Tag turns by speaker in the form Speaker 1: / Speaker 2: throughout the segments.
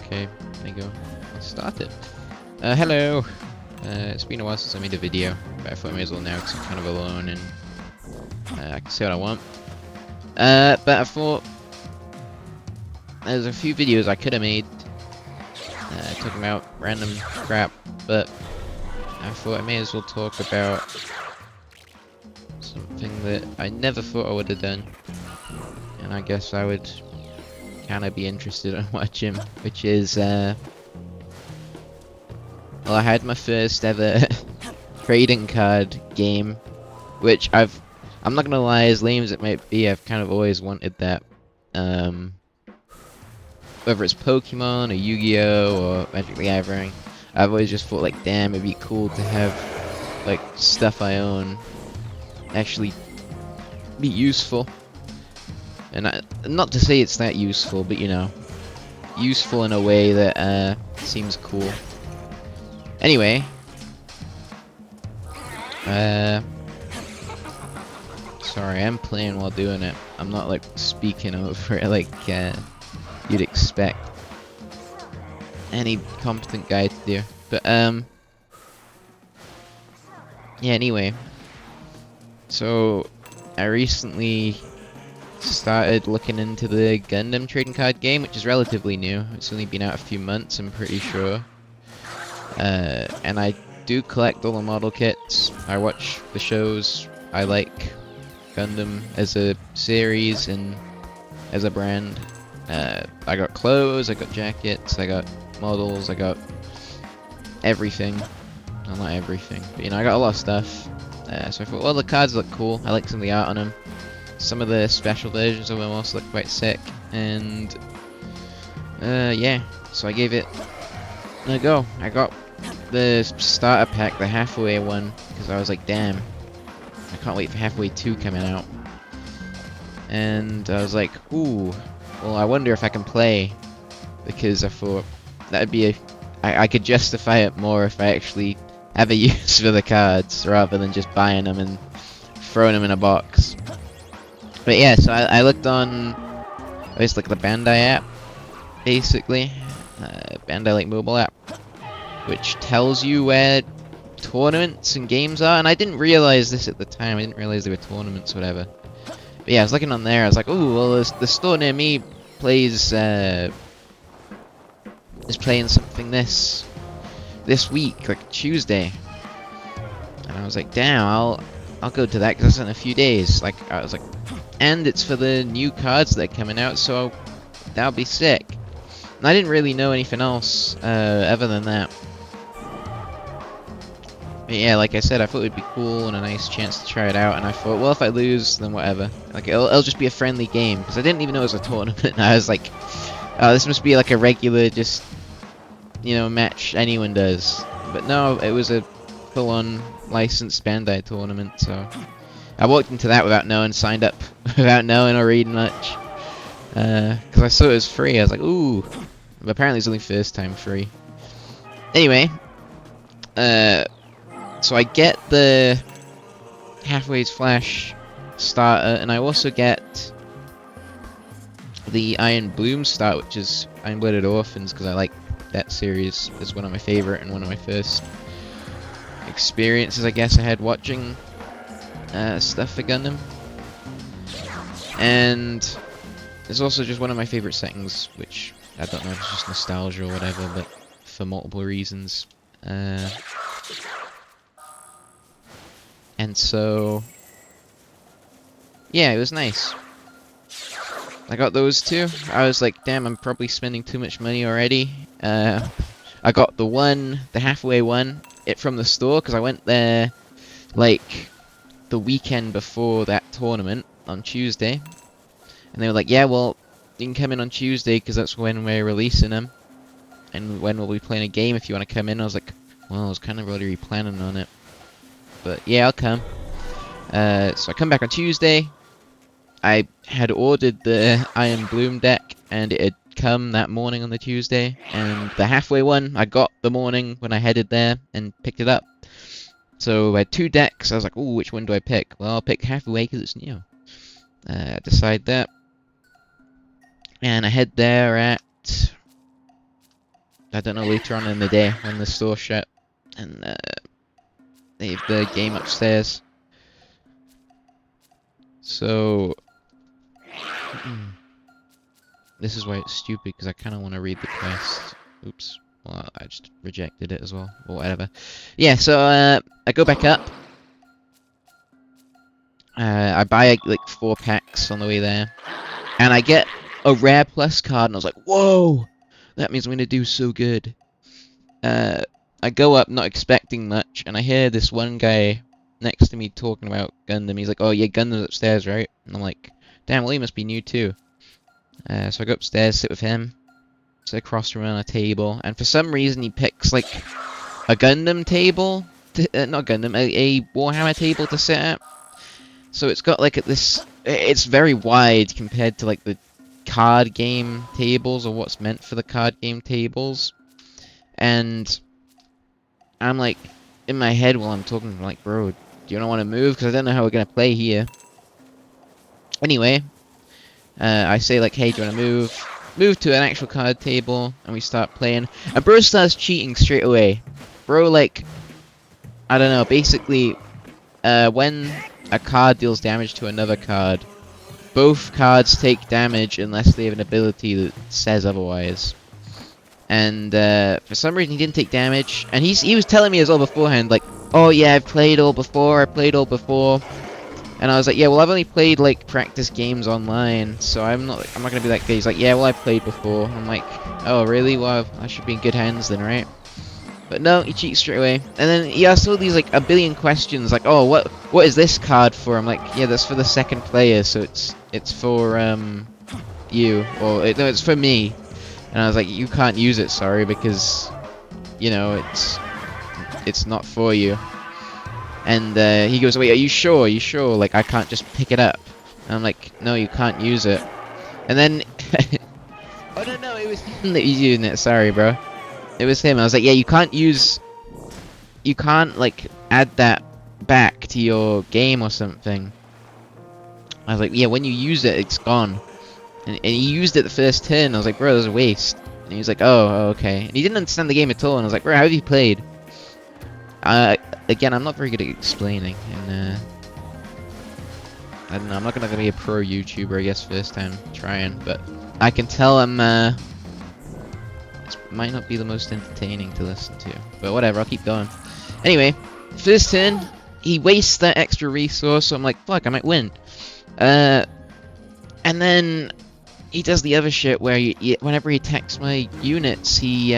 Speaker 1: Okay, there you go. Let's start it. Hello! It's been a while since I made a video, but I thought I may as well now because I'm kind of alone and I can say what I want. But I thought there's a few videos I could have made talking about random crap, but I thought I may as well talk about something that I never thought I would have done, and I guess I would kind of be interested in watching, which is, well, I had my first ever trading card game, which I'm not gonna lie, as lame as it might be, I've kind of always wanted that. Whether it's Pokemon or Yu-Gi-Oh or Magic the Gathering, I've always just thought like, damn, it'd be cool to have like stuff I own actually be useful. And not to say it's that useful, but you know, useful in a way that seems cool. Anyway, sorry, I'm playing while doing it. I'm not like speaking over it like you'd expect any competent guy to do. But yeah. Anyway, so I recently started looking into the Gundam trading card game, which is relatively new. It's only been out a few months, I'm pretty sure. And I do collect all the model kits. I watch the shows. I like Gundam as a series and as a brand. I got clothes, I got jackets, I got models, I got everything. Well, not everything, but you know, I got a lot of stuff. So I thought, well, the cards look cool. I like some of the art on them. Some of the special versions of them also look quite sick. And yeah, so I gave it a go. I got the starter pack, the halfway one, because I was like, damn, I can't wait for halfway 2 coming out. And I was like, ooh, well, I wonder if I can play, because I thought that'd be I could justify it more if I actually have a use for the cards rather than just buying them and throwing them in a box. But yeah, so I looked on, it's like the Bandai app, basically, Bandai like mobile app, which tells you where tournaments and games are, and I didn't realize this at the time. I didn't realize there were tournaments, whatever. But yeah, I was looking on there. I was like, "Ooh, well, the store near me plays is playing something this week, like Tuesday." And I was like, "Damn, I'll go to that because that's in a few days." Like I was like, and it's for the new cards that are coming out, so that'll be sick. And I didn't really know anything else other than that. But yeah, like I said, I thought it would be cool and a nice chance to try it out, and I thought, well, if I lose, then whatever. Like, it'll just be a friendly game, because I didn't even know it was a tournament, and I was like, oh, this must be like a regular, just, you know, match anyone does. But no, it was a full-on licensed Bandai tournament, so I walked into that without knowing, signed up without knowing or reading much, because I saw it was free. I was like, ooh, but apparently it's only first time free. Anyway, so I get the Halfway's Flash starter, and I also get the Iron Bloom start, which is Iron Blooded Orphans, because I like that series. It's one of my favorite and one of my first experiences, I guess, I had watching stuff for Gundam. And it's also just one of my favorite settings, which I don't know if it's just nostalgia or whatever, but for multiple reasons. And so, yeah, it was nice. I got those two. I was like, damn, I'm probably spending too much money already. I got the halfway one, from the store, because I went there, like, the weekend before that tournament, on Tuesday. And they were like, yeah, well, you can come in on Tuesday, because that's when we're releasing them. And when we'll be playing a game if you want to come in. I was like, well, I was kind of already planning on it. But yeah, I'll come. So I come back on Tuesday. I had ordered the Iron Bloom deck, and it had come that morning on the Tuesday. And the halfway one, I got the morning when I headed there and picked it up. So I had 2 decks. I was like, ooh, which one do I pick? Well, I'll pick halfway because it's new. Decide that. And I head there at I don't know, later on in the day when the store shut and they have the game upstairs. So this is why it's stupid, because I kind of want to read the quest. Oops. Well, I just rejected it as well, or whatever. Yeah, so I go back up. I buy like 4 packs on the way there, and I get a rare plus card, and I was like, whoa! That means I'm gonna do so good. I go up not expecting much, and I hear this one guy next to me talking about Gundam. He's like, oh yeah, Gundam's upstairs, right? And I'm like, damn, well he must be new too. So I go upstairs, sit with him, sit across from him on a table, and for some reason he picks like a Gundam table, not Gundam, a Warhammer table to sit at. So it's got like this, it's very wide compared to like the card game tables, or what's meant for the card game tables. And I'm like, in my head while I'm talking, I'm like, bro, do you not want to move? Because I don't know how we're going to play here. Anyway, I say like, hey, do you want to move to an actual card table, and we start playing. And bro starts cheating straight away. Bro, like, I don't know, basically, when a card deals damage to another card, both cards take damage unless they have an ability that says otherwise. And for some reason he didn't take damage, and he was telling me as well beforehand, like, oh yeah, I've played all before, and I was like, yeah, well I've only played like practice games online, so I'm not gonna be that guy. He's like, yeah, well I've played before. I'm like, oh really? Well I should be in good hands then, right? But no, he cheats straight away, and then he asks all these like a billion questions, like, oh what is this card for? I'm like, yeah, that's for the second player, so it's for you, or no, it's for me. And I was like, you can't use it, sorry, because, you know, it's not for you. And he goes, wait, are you sure? Are you sure? Like, I can't just pick it up. And I'm like, no, you can't use it. And then, oh no, it was him that was using it, sorry, bro. It was him. I was like, yeah, you can't like, add that back to your game or something. I was like, yeah, when you use it, it's gone. And he used it the first turn. I was like, bro, that was a waste. And he was like, oh, okay. And he didn't understand the game at all. And I was like, bro, how have you played? Again, I'm not very good at explaining. And, I don't know, I'm not gonna be a pro YouTuber, I guess, first time trying. But I can tell it might not be the most entertaining to listen to. But whatever, I'll keep going. Anyway, first turn, he wastes that extra resource. So I'm like, fuck, I might win. And then he does the other shit where whenever he attacks my units, he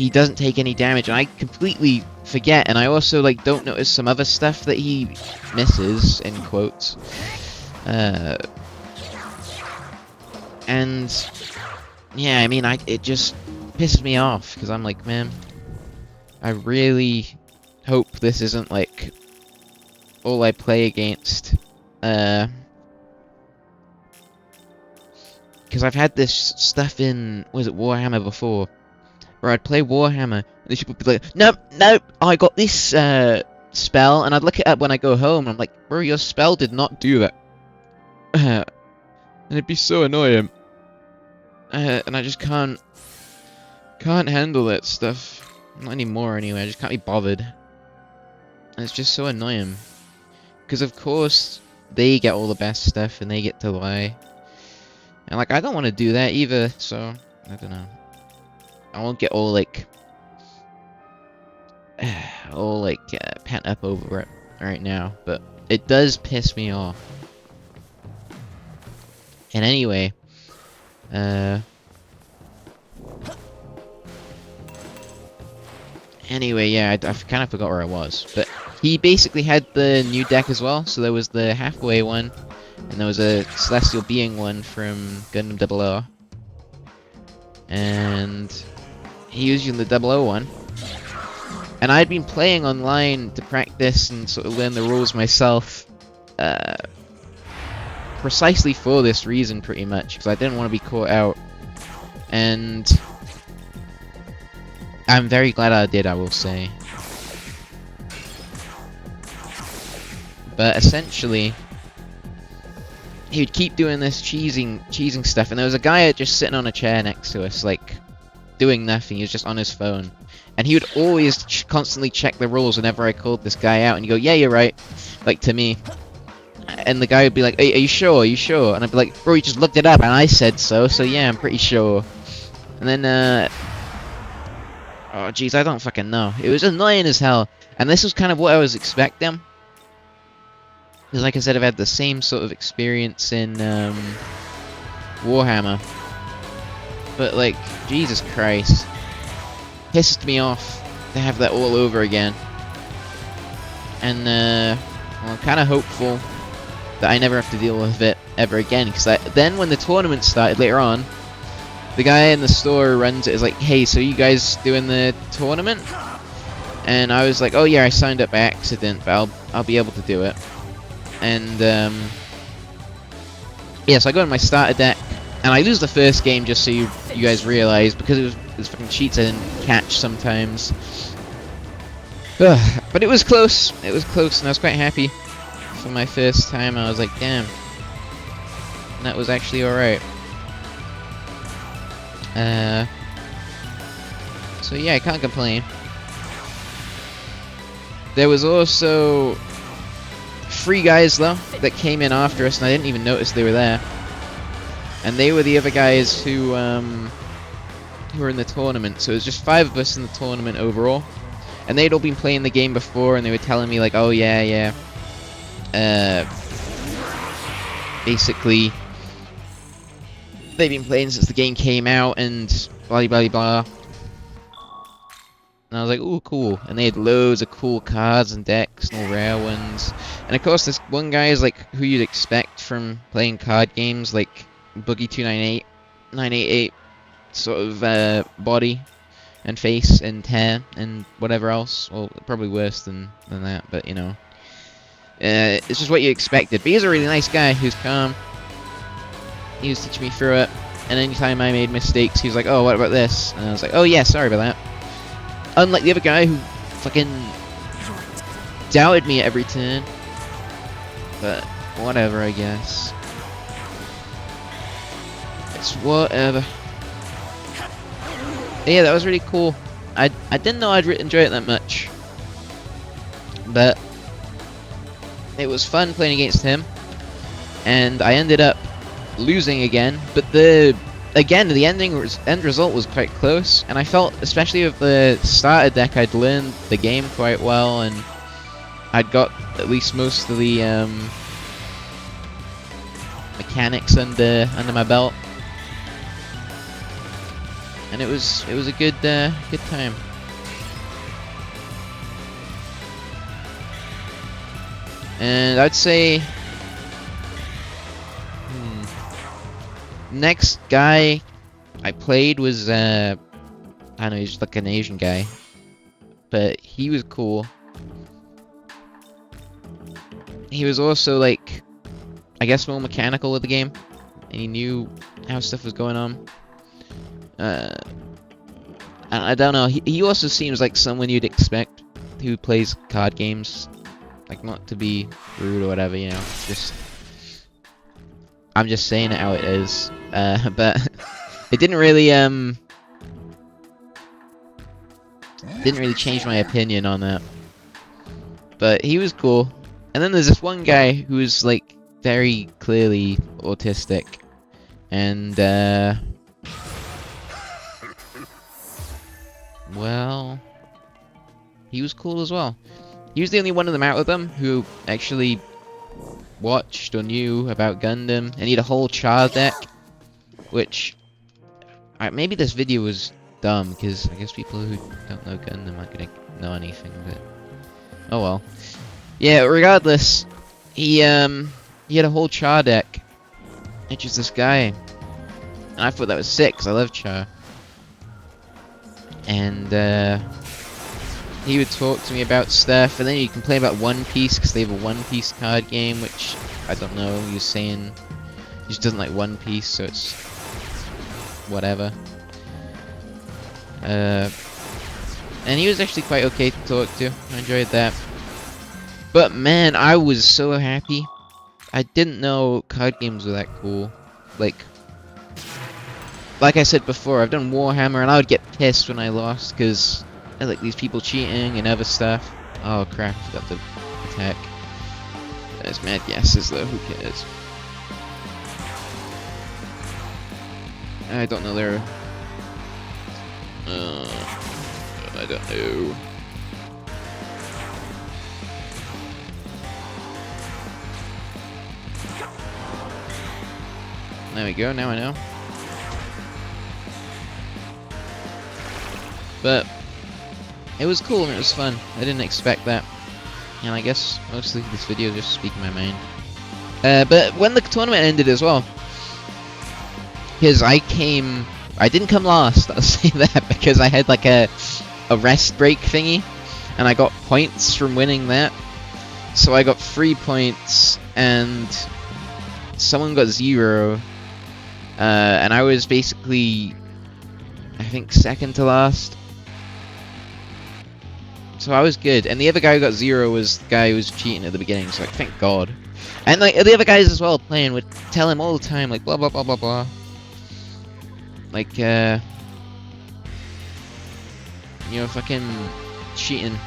Speaker 1: doesn't take any damage, and I completely forget, and I also like don't notice some other stuff that he misses, in quotes. And yeah, I mean, it just pisses me off, because I'm like, man, I really hope this isn't like all I play against. Because I've had this stuff in, was it Warhammer before, where I'd play Warhammer, and these people would be like, nope, I got this spell, and I'd look it up when I go home, and I'm like, bro, your spell did not do that. And it'd be so annoying. And I just can't handle that stuff. Not anymore, anyway, I just can't be bothered. And it's just so annoying. Because, of course, they get all the best stuff, and they get to lie. And, like, I don't want to do that either, so, I don't know. I won't get all, like, pent up over it right now, but it does piss me off. And anyway, yeah, I kind of forgot where I was, but he basically had the new deck as well, so there was the halfway one, and there was a Celestial Being one from Gundam 00. And he was using the 00 one. And I'd been playing online to practice and sort of learn the rules myself. Precisely for this reason, pretty much, because I didn't want to be caught out. And I'm very glad I did, I will say. But essentially, he would keep doing this cheesing stuff, and there was a guy just sitting on a chair next to us, like, doing nothing. He was just on his phone. And he would always constantly check the rules whenever I called this guy out, and he'd go, yeah, you're right, like, to me. And the guy would be like, are you sure? Are you sure? And I'd be like, bro, you just looked it up, and I said so yeah, I'm pretty sure. And then, oh, jeez, I don't fucking know. It was annoying as hell. And this was kind of what I was expecting. Because, like I said, I've had the same sort of experience in, Warhammer. But, like, Jesus Christ. Pissed me off to have that all over again. And, well, I'm kind of hopeful that I never have to deal with it ever again. Because then when the tournament started later on, the guy in the store who runs it is like, hey, so you guys doing the tournament? And I was like, oh yeah, I signed up by accident, but I'll be able to do it. And, yeah, so I go in my starter deck, and I lose the first game, just so you guys realize, because it was fucking cheats I didn't catch sometimes. Ugh, but it was close. It was close, and I was quite happy. For my first time, I was like, damn. And that was actually alright. So yeah, I can't complain. There was also 3 guys, though, that came in after us, and I didn't even notice they were there. And they were the other guys who were in the tournament. So it was just 5 of us in the tournament overall. And they'd all been playing the game before, and they were telling me, like, oh yeah. Basically, they've been playing since the game came out, and blah blah blah. And I was like, ooh, cool. And they had loads of cool cards and decks and all rare ones. And of course, this one guy is like who you'd expect from playing card games, like Boogie 298, 988 sort of body and face and hair and whatever else. Well, probably worse than that, but you know. It's just what you expected. But he's a really nice guy who's calm. He was teaching me through it. And anytime I made mistakes, he was like, oh, what about this? And I was like, oh yeah, sorry about that. Unlike the other guy who fucking doubted me at every turn. But whatever, I guess. It's whatever. Yeah, that was really cool. I didn't know I'd enjoy it that much. But it was fun playing against him. And I ended up losing again, but the end result was quite close, and I felt, especially with the starter deck, I'd learned the game quite well, and I'd got at least most of the mechanics under my belt, and it was a good time. And I'd say next guy I played was I don't know, he's like an Asian guy, but he was cool. He was also like, I guess, more mechanical with the game, and he knew how stuff was going on. I don't know, he also seems like someone you'd expect who plays card games, like, not to be rude or whatever, you know, just I'm just saying it how it is. But it didn't really change my opinion on that. But he was cool. And then there's this one guy who was like very clearly autistic, and well, he was cool as well. He was the only one of them out of them who actually watched or knew about Gundam, and he had a whole char deck, which maybe this video was dumb, because I guess people who don't know Gundam aren't gonna know anything, but oh well. Yeah, regardless, he had a whole char deck, which is this guy, and I thought that was sick, because I love char. And he would talk to me about stuff, and then he'd complain about One Piece, because they have a One Piece card game, which, I don't know, he was saying he just doesn't like One Piece, so it's whatever. And he was actually quite okay to talk to. I enjoyed that. But man, I was so happy. I didn't know card games were that cool. Like I said before, I've done Warhammer, and I would get pissed when I lost because like these people cheating and other stuff. Oh crap! I forgot to attack. There's mad guesses though. Who cares? I don't know their. I don't know. There we go. Now I know. But it was cool and it was fun. I didn't expect that. And I guess mostly this video is just speaking my mind. But when the tournament ended as well, because I didn't come last, I'll say that, because I had like a rest break thingy, and I got points from winning that. So I got 3 points, and someone got 0, and I was basically, I think, second to last. So I was good, and the other guy who got 0 was the guy who was cheating at the beginning, so like, thank God. And like, the other guys as well playing would tell him all the time, like, blah blah blah blah blah. Like, you know, fucking cheating.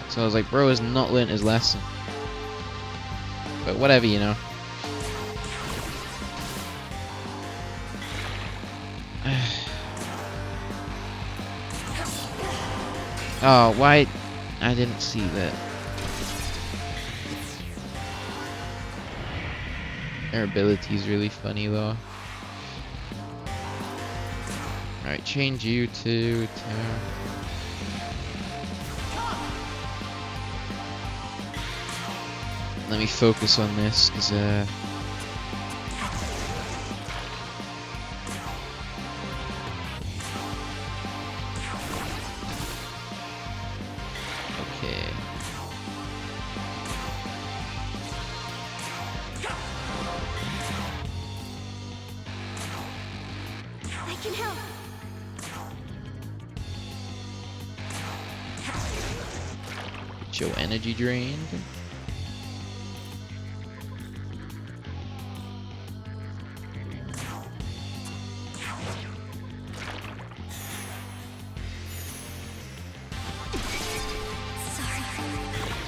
Speaker 1: So I was like, bro has not learnt his lesson. But whatever, you know. Oh, why? I didn't see that. Their ability is really funny, though. Alright, change you to... Let me focus on this, because, okay.
Speaker 2: I can help.
Speaker 1: Show energy drained.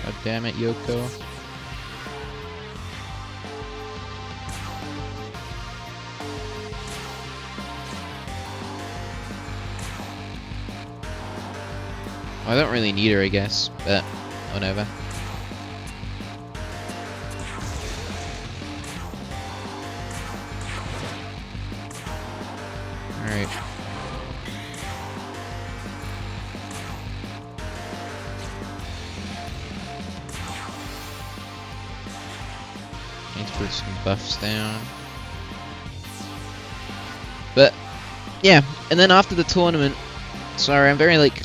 Speaker 1: God damn it, Yoko. Well, I don't really need her, I guess, but whatever. Alright. Need to put some buffs down. But, yeah, and then after the tournament, sorry, I'm very, like,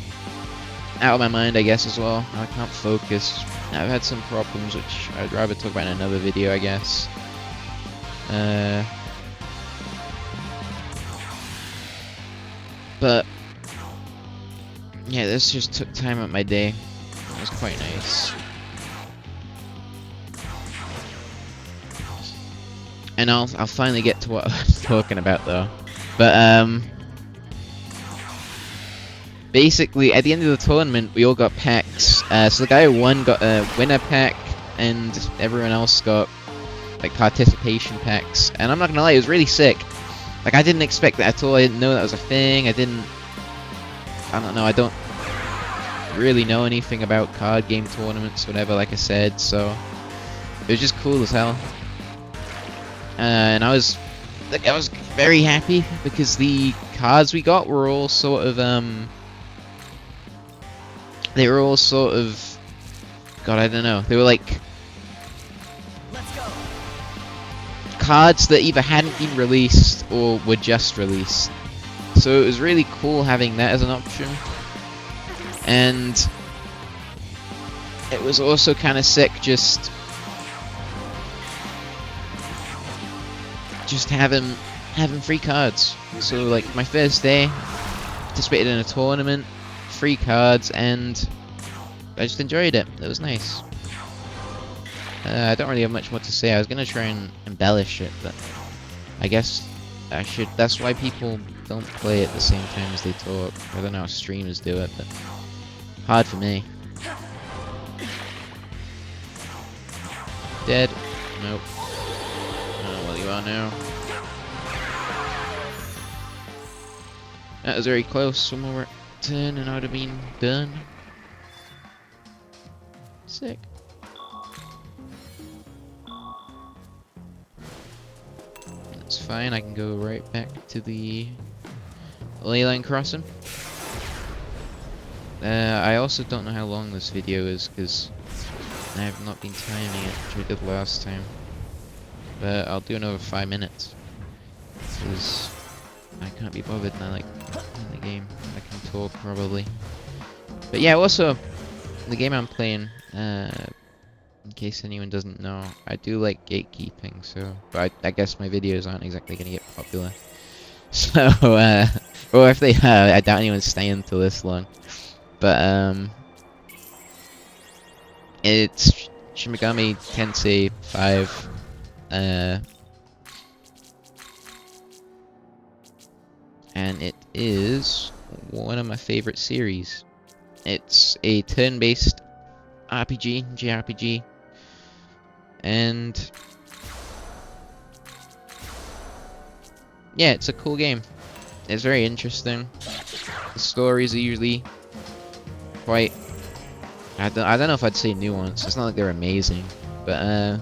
Speaker 1: out of my mind, I guess, as well. I can't focus. I've had some problems, which I'd rather talk about in another video, I guess. But, yeah, this just took time out of my day. It was quite nice. And I'll finally get to what I was talking about, though. But, basically, at the end of the tournament, we all got packs. So the guy who won got a winner pack, and everyone else got, like, participation packs. And I'm not gonna lie, it was really sick. Like, I didn't expect that at all. I didn't know that was a thing. I don't know, I don't really know anything about card game tournaments, whatever, like I said, so it was just cool as hell. And I was very happy because the cards we got were all sort of, they were all sort of, God, I don't know. They were like cards that either hadn't been released or were just released. So it was really cool having that as an option. And it was also kind of sick just having free cards. So like my first day, participated in a tournament, free cards, and I just enjoyed it. It was nice. I don't really have much more to say. I was gonna try and embellish it, but I guess I should. That's why people don't play at the same time as they talk. I don't know how streamers do it, but hard for me. Dead? Nope. Oh, well, you are now. That was very close. One more turn and I would have been done. Sick. That's fine. I can go right back to the Leyline Crossing. I also don't know how long this video is because I have not been timing it, which I did last time. But I'll do another 5 minutes because I can't be bothered and I like in the game. I can talk probably. But yeah, also the game I'm playing, in case anyone doesn't know, I do like gatekeeping. So, but I guess my videos aren't exactly gonna get popular. So, or if they are, I doubt anyone's staying till this long. But it's Shin Megami Tensei 5. And it is one of my favorite series. It's a turn-based RPG, JRPG, and yeah, it's a cool game. It's very interesting. The stories are usually quite, I don't know if I'd say nuanced. It's not like they're amazing, but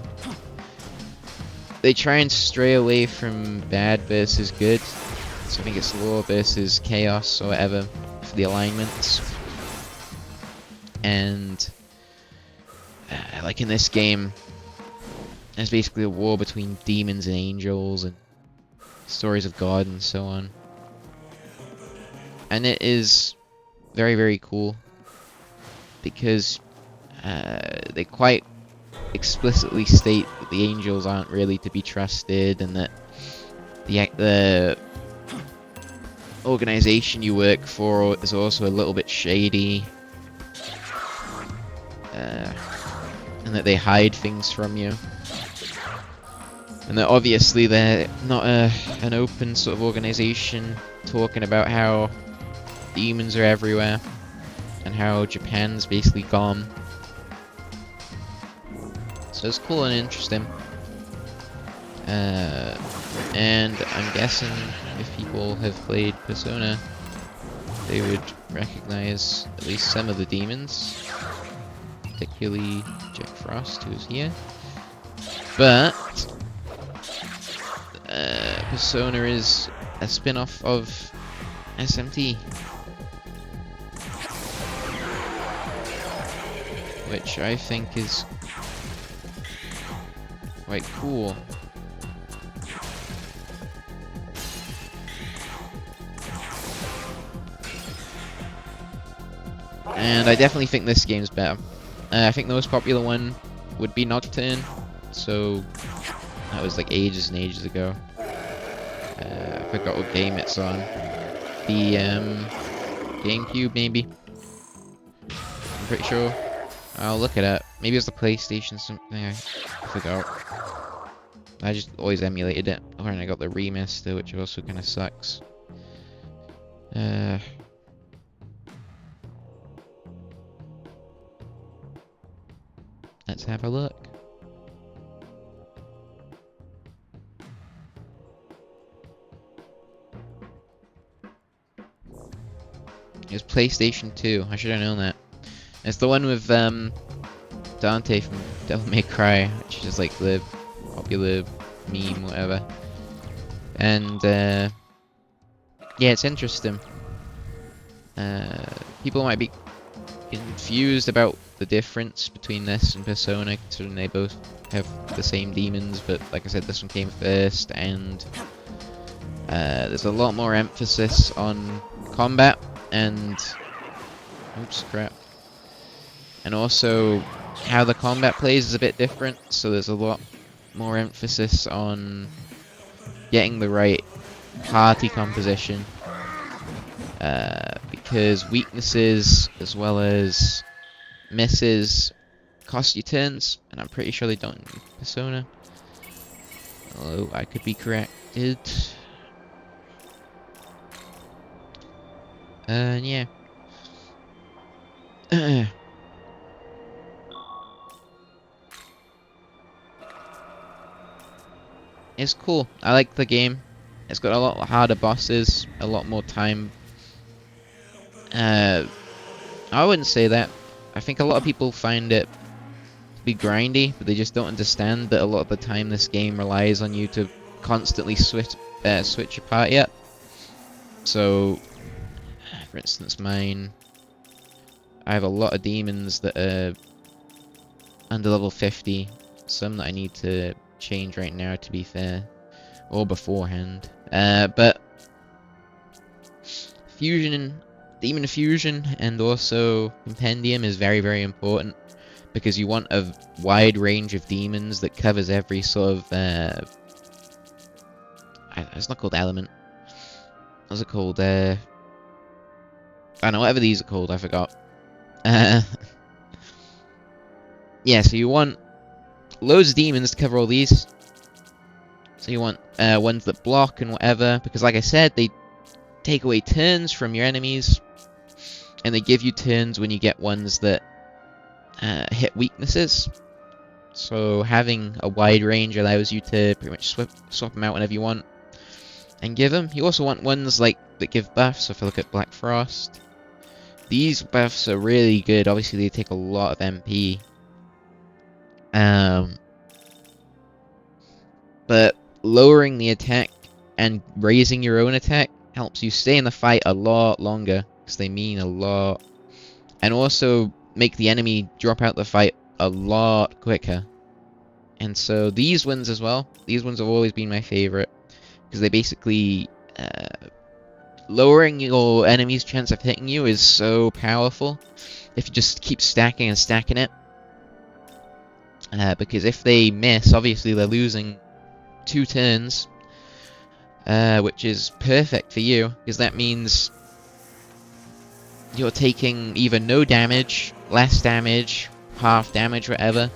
Speaker 1: they try and stray away from bad versus good. So I think it's law versus chaos or whatever for the alignments. And like in this game, there's basically a war between demons and angels and stories of God and so on. And it is very, very cool because they quite explicitly state that the angels aren't really to be trusted and that the organization you work for is also a little bit shady, and that they hide things from you, and that obviously they're not an open sort of organization talking about how demons are everywhere and how Japan's basically gone. So it's cool and interesting. And I'm guessing if people have played Persona, they would recognize at least some of the demons, particularly Jack Frost, who's here. But Persona is a spin-off of SMT, which I think is quite cool. And I definitely think this game's better. I think the most popular one would be Nocturne, so that was like ages and ages ago. I forgot what game it's on. The GameCube maybe? I'm pretty sure. I'll look it up. Maybe it's the PlayStation something, I forgot. I just always emulated it. Oh, and I got the remaster, which also kind of sucks. Let's have a look. It was PlayStation 2. I should have known that. It's the one with Dante from Devil May Cry, which is like the popular meme, whatever. And yeah, it's interesting. People might be confused about the difference between this and Persona, considering they both have the same demons, but like I said, this one came first, and there's a lot more emphasis on combat and oops, crap. And also how the combat plays is a bit different, so there's a lot more emphasis on getting the right party composition, because weaknesses as well as misses cost you turns, and I'm pretty sure they don't in Persona. Although I could be corrected. And yeah. It's cool. I like the game. It's got a lot harder bosses, a lot more time. I wouldn't say that. I think a lot of people find it to be grindy, but they just don't understand that a lot of the time this game relies on you to constantly switch your party up. So, for instance, mine, I have a lot of demons that are under level 50. Some that I need to change right now, to be fair, or beforehand. But Demon Fusion and also Compendium is very, very important because you want a wide range of demons that covers every sort of it's not called element. What's it called? I don't know, whatever these are called, I forgot. Yeah, so you want loads of demons to cover all these. So you want ones that block and whatever, because like I said, they take away turns from your enemies, and they give you turns when you get ones that hit weaknesses. So having a wide range allows you to pretty much swap them out whenever you want and give them. You also want ones like that give buffs. So if I look at Black Frost, these buffs are really good. Obviously they take a lot of MP. But lowering the attack and raising your own attack helps you stay in the fight a lot longer, because they mean a lot. And also make the enemy drop out the fight a lot quicker. And so these ones as well, these ones have always been my favorite, because they basically lowering your enemy's chance of hitting you is so powerful if you just keep stacking and stacking it. Because if they miss, obviously they're losing 2 turns, which is perfect for you, because that means you're taking either no damage, less damage, half damage, whatever,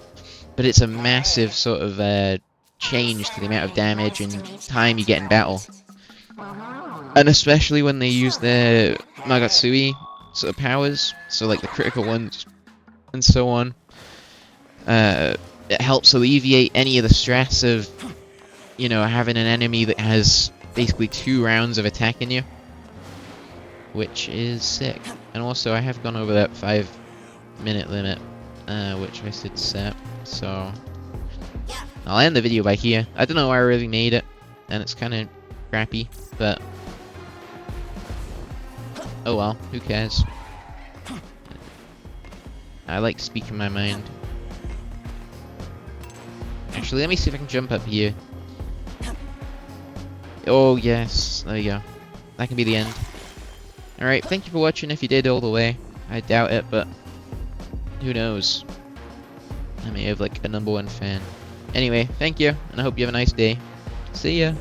Speaker 1: but it's a massive sort of change to the amount of damage and time you get in battle. And especially when they use their Magatsui sort of powers, so like the critical ones and so on, it helps alleviate any of the stress of, you know, having an enemy that has basically 2 rounds of attacking you, which is sick. And also I have gone over that 5-minute limit, which I did set, so I'll end the video by here. I don't know why I really made it, and it's kind of crappy, but oh well, who cares? I like speaking my mind. Actually, let me see if I can jump up here. Oh yes, there you go. That can be the end. Alright, thank you for watching if you did all the way. I doubt it, but who knows? I may have like a #1 fan. Anyway, thank you, and I hope you have a nice day. See ya!